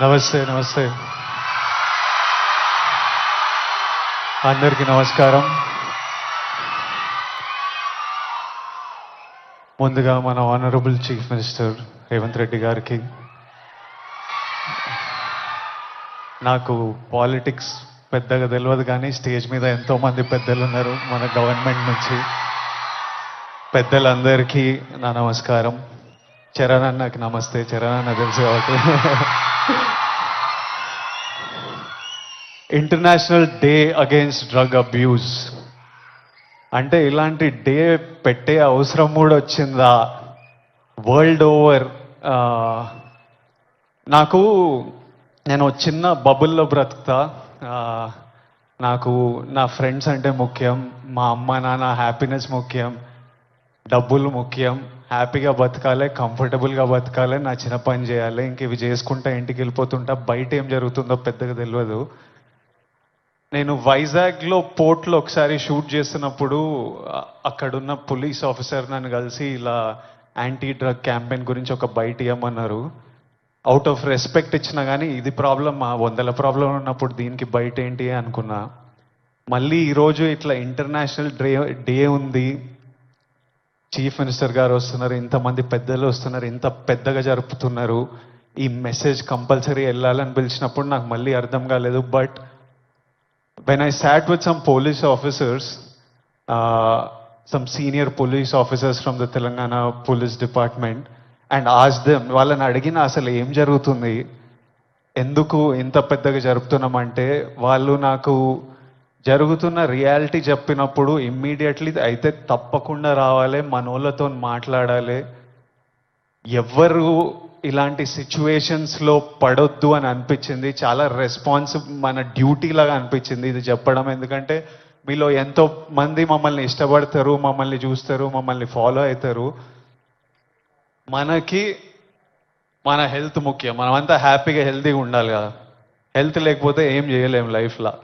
నమస్తే నమస్తే అందరికీ నమస్కారం. ముందుగా మన honourable chief minister Revanth Reddy గారికి, నాకు పాలిటిక్స్ పెద్దగా తెలియదు కానీ స్టేజ్ మీద ఎంతోమంది పెద్దలు ఉన్నారు మన గవర్నమెంట్ నుంచి. పెద్దలందరికీ నా నమస్కారం. చరణ్ అన్నకి నమస్తే. చరణ్ అన్న తెలుసు కాబట్టి. International day against drug abuse అంటే ఇలాంటి డే పెట్టే అవసరం కూడా వచ్చిందా వరల్డ్ ఓవర్? నేను చిన్న బబుల్లో బ్రతుకుతా. నాకు నా ఫ్రెండ్స్ అంటే ముఖ్యం, మా అమ్మ నాన్న హ్యాపీనెస్ ముఖ్యం, డబ్బులు ముఖ్యం, హ్యాపీగా బతకాలి, కంఫర్టబుల్గా బతకాలి, నా చిన్న పని చేయాలి, ఇంక ఇవి చేసుకుంటా ఇంటికి వెళ్ళిపోతుంటా. బయట ఏం జరుగుతుందో పెద్దగా తెలియదు. నేను వైజాగ్లో పోర్ట్లో ఒకసారి షూట్ చేస్తున్నప్పుడు అక్కడున్న పోలీస్ ఆఫీసర్ నన్ను కలిసి ఇలా యాంటీ డ్రగ్ క్యాంపెయిన్ గురించి ఒక బయట ఇవ్వమన్నారు. అవుట్ ఆఫ్ రెస్పెక్ట్ ఇచ్చినా కానీ ఇది ప్రాబ్లం, మా 100 ప్రాబ్లం ఉన్నప్పుడు దీనికి బయట ఏంటి అనుకున్నా. మళ్ళీ ఈరోజు ఇట్లా ఇంటర్నేషనల్ డే ఉంది, చీఫ్ మినిస్టర్ గారు వస్తున్నారు, ఇంతమంది పెద్దలు వస్తున్నారు, ఇంత పెద్దగా జరుపుతున్నారు, ఈ మెసేజ్ కంపల్సరీ వెళ్ళాలని పిలిచినప్పుడు నాకు మళ్ళీ అర్థం కాలేదు. But when I sat with some police officers, some senior police officers from the Telangana Police Department, and asked them, వాళ్ళని అడిగిన అసలు ఏం జరుగుతుంది, ఎందుకు ఇంత పెద్దగా జరుపుతున్నామంటే, వాళ్ళు నాకు జరుగుతున్న రియాలిటీ చెప్పినప్పుడు ఇమ్మీడియట్లీ అయితే తప్పకుండా రావాలి, మనోళ్ళతో మాట్లాడాలి, ఎవ్వరు ఇలాంటి సిచ్యువేషన్స్లో పడొద్దు అని అనిపించింది. చాలా మన డ్యూటీ లాగా అనిపించింది ఇది చెప్పడం. ఎందుకంటే మీలో ఎంతో మంది మమ్మల్ని ఇష్టపడతారు, మమ్మల్ని చూస్తారు, మమ్మల్ని ఫాలో అవుతారు. మనకి మన హెల్త్ ముఖ్యం, మనమంతా హ్యాపీగా హెల్తీగా ఉండాలి కదా. హెల్త్ లేకపోతే ఏం చేయలేము లైఫ్లో.